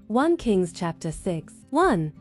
1 Kings chapter 6. 1.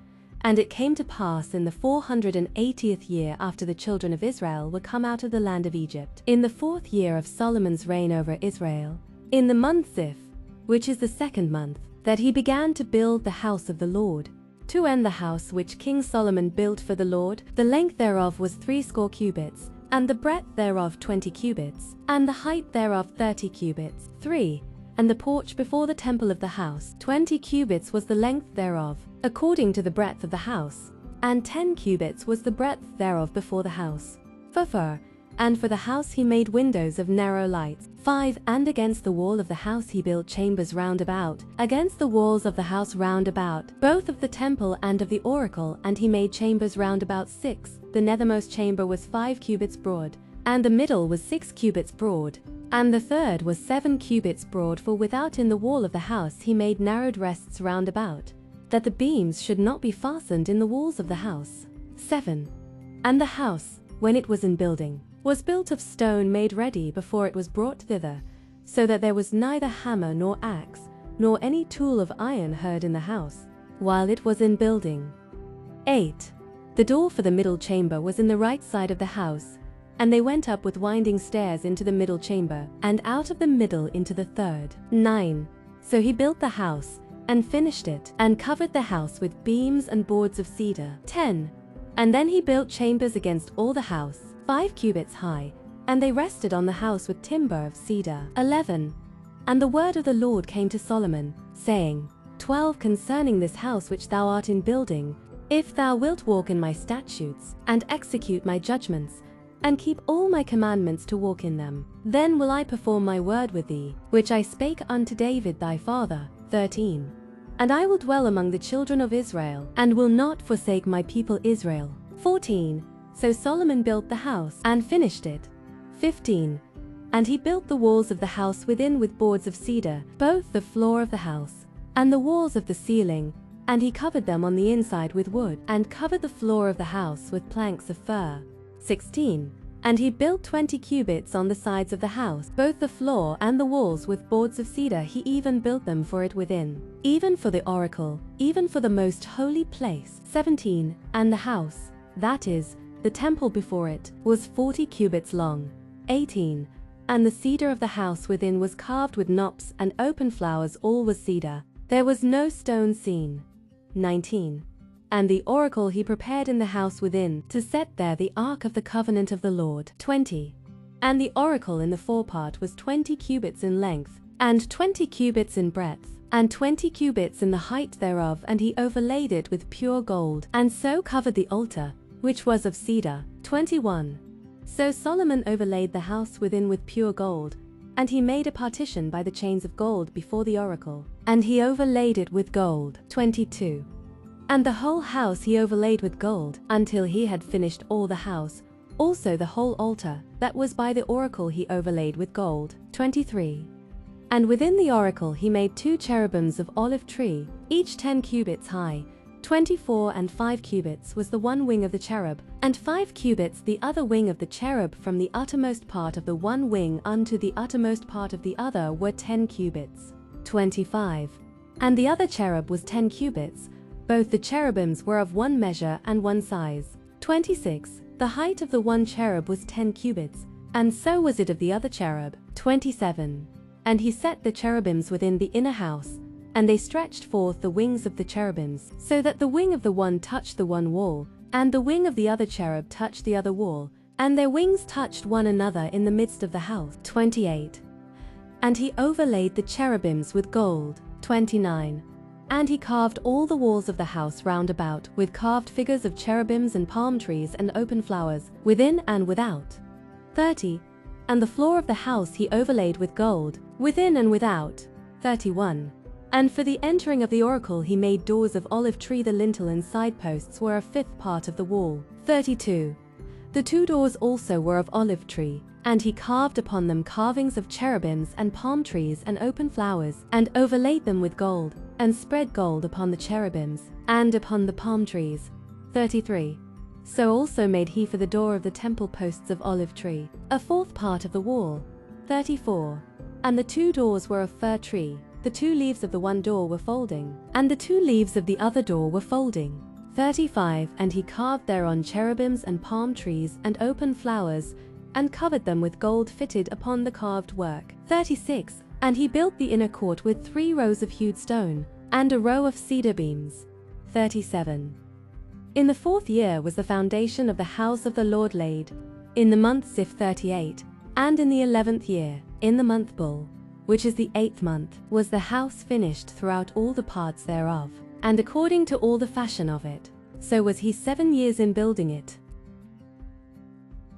And it came to pass in the 480th year after the children of Israel were come out of the land of Egypt, in the 4th year of Solomon's reign over Israel, in the month Ziph, which is the 2nd month, that he began to build the house of the Lord, to end the house which King Solomon built for the Lord. The length thereof was 60 cubits, and the breadth thereof 20 cubits, and the height thereof 30 cubits. 3. And the porch before the temple of the house, 20 cubits was the length thereof, according to the breadth of the house, and 10 cubits was the breadth thereof before the house. 4. And for the house he made windows of narrow lights. 5. And against the wall of the house he built chambers round about, against the walls of the house round about, both of the temple and of the oracle, and he made chambers round about 6. The nethermost chamber was 5 cubits broad, and the middle was 6 cubits broad, and the third was 7 cubits broad, for without in the wall of the house he made narrowed rests round about, that the beams should not be fastened in the walls of the house. 7. And the house, when it was in building, was built of stone made ready before it was brought thither, so that there was neither hammer nor axe, nor any tool of iron heard in the house, while it was in building. 8. The door for the middle chamber was in the right side of the house, and they went up with winding stairs into the middle chamber, and out of the middle into the third. 9. So he built the house, and finished it, and covered the house with beams and boards of cedar. 10. And then he built chambers against all the house, 5 cubits high, and they rested on the house with timber of cedar. 11. And the word of the Lord came to Solomon, saying, 12 Concerning this house which thou art in building, if thou wilt walk in my statutes, and execute my judgments, and keep all my commandments to walk in them, then will I perform my word with thee, which I spake unto David thy father. 13. And I will dwell among the children of Israel, and will not forsake my people Israel. 14. So Solomon built the house, and finished it. 15. And he built the walls of the house within with boards of cedar, both the floor of the house, and the walls of the ceiling, and he covered them on the inside with wood, and covered the floor of the house with planks of fir. 16. And he built 20 cubits on the sides of the house, both the floor and the walls with boards of cedar. He even built them for it within, even for the oracle, even for the most holy place. 17. And the house, that is, the temple before it, was 40 cubits long. 18. And the cedar of the house within was carved with knops and open flowers, all was cedar. There was no stone seen. 19. And the oracle he prepared in the house within, to set there the ark of the covenant of the Lord. 20. And the oracle in the forepart was 20 cubits in length, and 20 cubits in breadth, and 20 cubits in the height thereof, and he overlaid it with pure gold, and so covered the altar, which was of cedar. 21. So Solomon overlaid the house within with pure gold, and he made a partition by the chains of gold before the oracle, and he overlaid it with gold. 22. And the whole house he overlaid with gold, until he had finished all the house, also the whole altar, that was by the oracle he overlaid with gold. 23. And within the oracle he made 2 cherubims of olive tree, each 10 cubits high. 24 and 5 cubits was the one wing of the cherub, and 5 cubits the other wing of the cherub. From the uttermost part of the one wing unto the uttermost part of the other were 10 cubits. 25. And the other cherub was 10 cubits. Both the cherubims were of one measure and one size. 26. The height of the one cherub was 10 cubits, and so was it of the other cherub. 27. And he set the cherubims within the inner house, and they stretched forth the wings of the cherubims, so that the wing of the one touched the one wall, and the wing of the other cherub touched the other wall, and their wings touched one another in the midst of the house. 28. And he overlaid the cherubims with gold. 29. And he carved all the walls of the house round about, with carved figures of cherubims and palm trees and open flowers, within and without. 30. And the floor of the house he overlaid with gold, within and without. 31. And for the entering of the oracle he made doors of olive tree. The lintel and side posts were a 5th part of the wall. 32. The 2 doors also were of olive tree, and he carved upon them carvings of cherubims and palm trees and open flowers, and overlaid them with gold, and spread gold upon the cherubims, and upon the palm trees. 33. So also made he for the door of the temple posts of olive tree, a 4th part of the wall. 34. And the 2 doors were of fir tree. The the 2 leaves of the one door were folding, and the 2 leaves of the other door were folding. 35. And he carved thereon cherubims and palm trees and open flowers, and covered them with gold fitted upon the carved work. 36. And he built the inner court with 3 rows of hewed stone, and a row of cedar beams. 37. In the 4th year was the foundation of the house of the Lord laid, in the month Ziph 38, and in the 11th year, in the month Bul, which is the 8th month, was the house finished throughout all the parts thereof, and according to all the fashion of it. So was he 7 years in building it.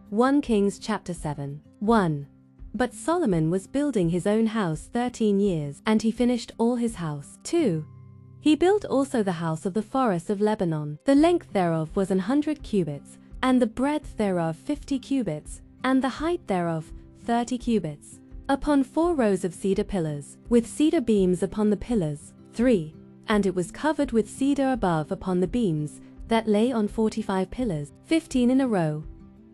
1 Kings chapter 7. 1. But Solomon was building his own house 13 years, and he finished all his house. 2. He built also the house of the forest of Lebanon. The length thereof was 100 cubits, and the breadth thereof 50 cubits, and the height thereof 30 cubits, upon 4 rows of cedar pillars, with cedar beams upon the pillars. 3. And it was covered with cedar above upon the beams, that lay on 45 pillars, 15 in a row.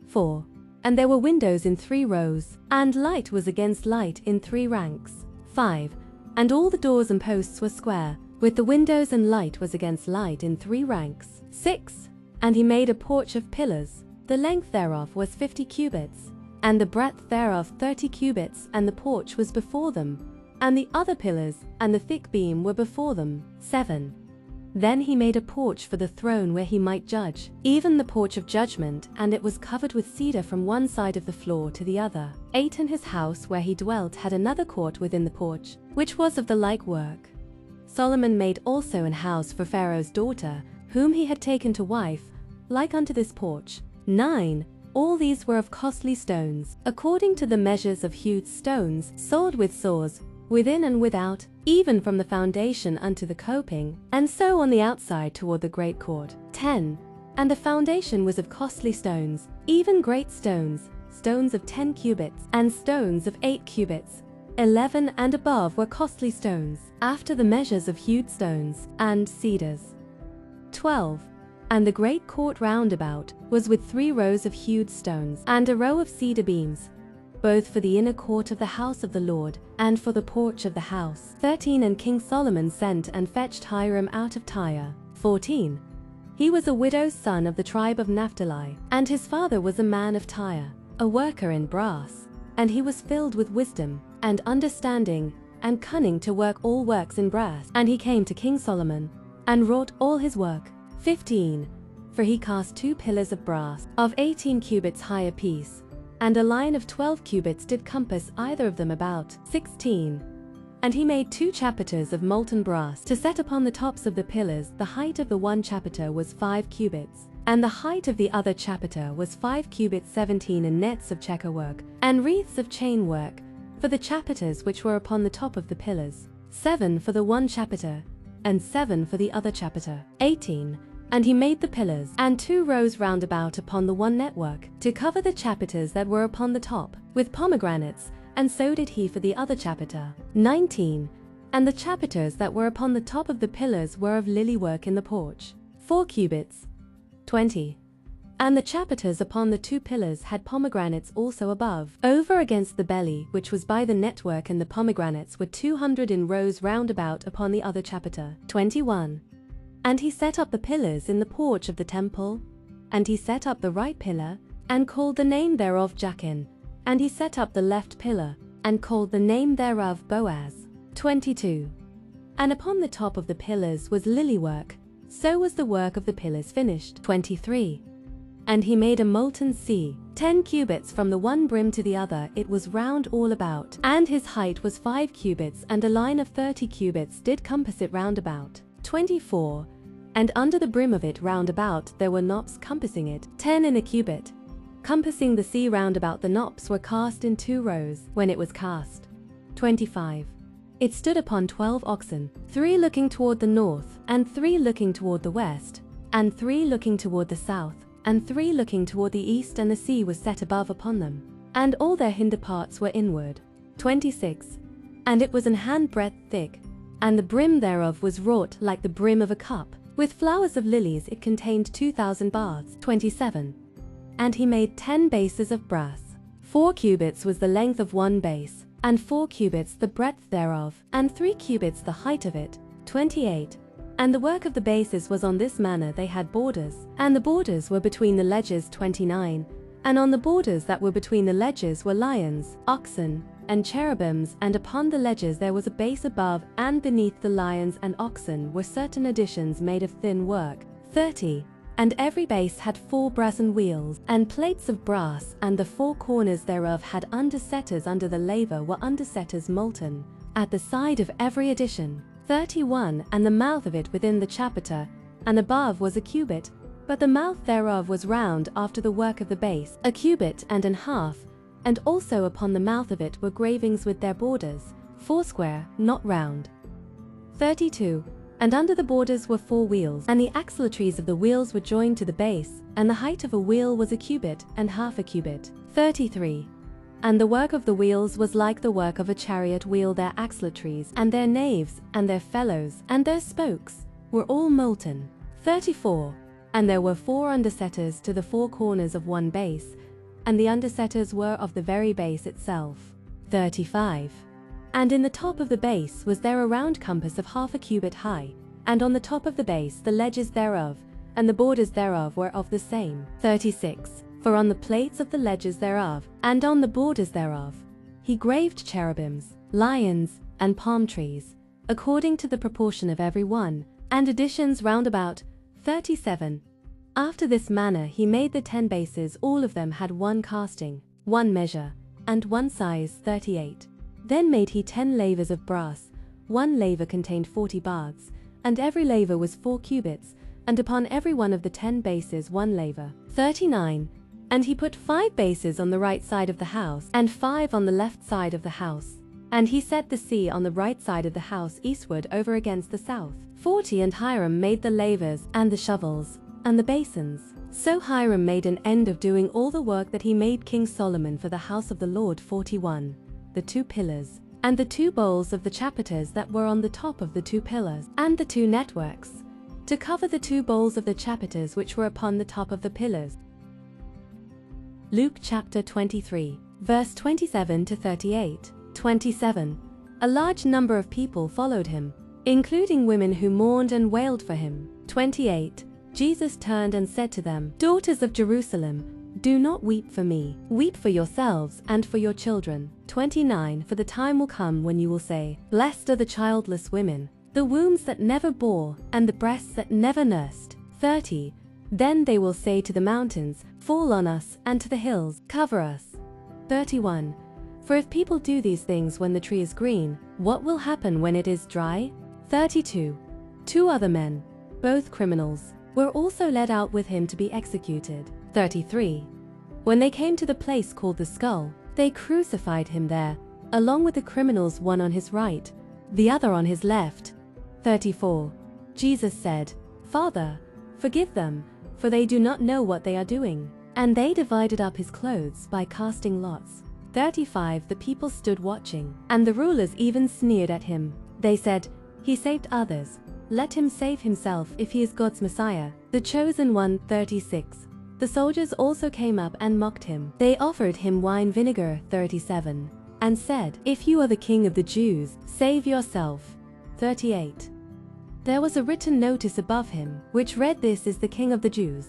4. And there were windows in 3 rows, and light was against light in 3 ranks. 5. And all the doors and posts were square, with the windows, and light was against light in 3 ranks. 6. And he made a porch of pillars. The length thereof was 50 cubits, and the breadth thereof 30 cubits, and the porch was before them, and the other pillars and the thick beam were before them. 7. Then he made a porch for the throne where he might judge, even the porch of judgment, and it was covered with cedar from one side of the floor to the other. 8. And his house where he dwelt had another court within the porch, which was of the like work. Solomon made also an house for Pharaoh's daughter, whom he had taken to wife, like unto this porch. 9. All these were of costly stones, according to the measures of hewed stones, sawed with saws, within and without, even from the foundation unto the coping, and so on the outside toward the great court. 10. And the foundation was of costly stones, even great stones, stones of 10 cubits, and stones of 8 cubits. 11. And above were costly stones, after the measures of hewed stones, and cedars. 12. And the great court round about was with 3 rows of hewed stones, and a row of cedar beams, both for the inner court of the house of the Lord, and for the porch of the house. 13. And King Solomon sent and fetched Hiram out of Tyre. 14. He was a widow's son of the tribe of Naphtali, and his father was a man of Tyre, a worker in brass, and he was filled with wisdom, and understanding, and cunning to work all works in brass. And he came to King Solomon, and wrought all his work. 15. For he cast 2 pillars of brass, of 18 cubits high apiece, and a line of 12 cubits did compass either of them about. 16. And he made 2 chapiters of molten brass to set upon the tops of the pillars. The height of the one chapiter was 5 cubits, and the height of the other chapiter was 5 cubits 17, and nets of checker work, and wreaths of chain work, for the chapiters which were upon the top of the pillars. 7 for the one chapiter, and 7 for the other chapiter. 18. And he made the pillars, and 2 rows round about upon the one network, to cover the chapiters that were upon the top, with pomegranates, and so did he for the other chapiter. 19. And the chapiters that were upon the top of the pillars were of lily work in the porch, 4 cubits. 20. And the chapiters upon the 2 pillars had pomegranates also above, over against the belly which was by the network, and the pomegranates were 200 in rows round about upon the other chapiter. 21. And he set up the pillars in the porch of the temple, and he set up the right pillar, and called the name thereof Jachin, and he set up the left pillar, and called the name thereof Boaz. 22. And upon the top of the pillars was lily work, so was the work of the pillars finished. 23. And he made a molten sea, 10 cubits from the one brim to the other, it was round all about, and his height was 5 cubits, and a line of 30 cubits did compass it round about. 24. And under the brim of it round about there were knops compassing it, 10 in a cubit. Compassing the sea round about, the knops were cast in 2 rows, when it was cast. 25. It stood upon 12 oxen, 3 looking toward the north, and 3 looking toward the west, and 3 looking toward the south, and 3 looking toward the east, and the sea was set above upon them, and all their hinder parts were inward. 26. And it was an handbreadth thick, and the brim thereof was wrought like the brim of a cup, with flowers of lilies. It contained 2,000 baths. 27. And he made 10 bases of brass. 4 cubits was the length of one base, and 4 cubits the breadth thereof, and 3 cubits the height of it. 28. And the work of the bases was on this manner: they had borders, and the borders were between the ledges. 29. And on the borders that were between the ledges were lions, oxen, and cherubims, and upon the ledges there was a base above, and beneath the lions and oxen were certain additions made of thin work. 30. And every base had 4 brazen wheels, and plates of brass, and the 4 corners thereof had undersetters. Under the laver were undersetters molten, at the side of every addition. 31. And the mouth of it within the chapiter, and above was a cubit, but the mouth thereof was round after the work of the base, a cubit and an half, and also upon the mouth of it were gravings with their borders, foursquare, not round. 32. And under the borders were 4 wheels, and the axletrees of the wheels were joined to the base, and the height of a wheel was a cubit and half a cubit. 33. And the work of the wheels was like the work of a chariot wheel: their axletrees, and their naves, and their felloes, and their spokes, were all molten. 34. And there were 4 undersetters to the 4 corners of one base, and the undersetters were of the very base itself. 35. And in the top of the base was there a round compass of half a cubit high, and on the top of the base the ledges thereof, and the borders thereof were of the same. 36. For on the plates of the ledges thereof, and on the borders thereof, he graved cherubims, lions, and palm trees, according to the proportion of every one, and additions round about. 37. After this manner he made the 10 bases: all of them had 1 casting, 1 measure, and 1 size. 38. Then made he 10 lavers of brass: 1 laver contained 40 baths, and every laver was 4 cubits, and upon every one of the 10 bases 1 laver. 39. And he put 5 bases on the right side of the house, and 5 on the left side of the house. And he set the sea on the right side of the house eastward over against the south. 40. And Hiram made the lavers, and the shovels, and the basins. So Hiram made an end of doing all the work that he made King Solomon for the house of the Lord. 41. The 2 pillars, and the 2 bowls of the chapiters that were on the top of the 2 pillars, and the 2 networks, to cover the 2 bowls of the chapiters which were upon the top of the pillars. Luke chapter 23, verse 27 to 38. 27. A large number of people followed him, including women who mourned and wailed for him. 28. Jesus turned and said to them, "Daughters of Jerusalem, do not weep for me. Weep for yourselves and for your children." 29. For the time will come when you will say, "Blessed are the childless women, the wombs that never bore, and the breasts that never nursed." 30. Then they will say to the mountains, "Fall on us," and to the hills, "Cover us." 31. For if people do these things when the tree is green, what will happen when it is dry? 32. 2 other men, both criminals, were also led out with him to be executed. 33. When they came to the place called the Skull, they crucified him there, along with the criminals, one on his right, the other on his left. 34. Jesus said, "Father, forgive them, for they do not know what they are doing." And they divided up his clothes by casting lots. 35. The people stood watching, and the rulers even sneered at him. They said, "He saved others. Let him save himself if he is God's Messiah, the chosen one." 36. The soldiers also came up and mocked him. They offered him wine vinegar. 37. And said, "If you are the king of the Jews, save yourself." 38. There was a written notice above him, which read, "This is the King of the Jews."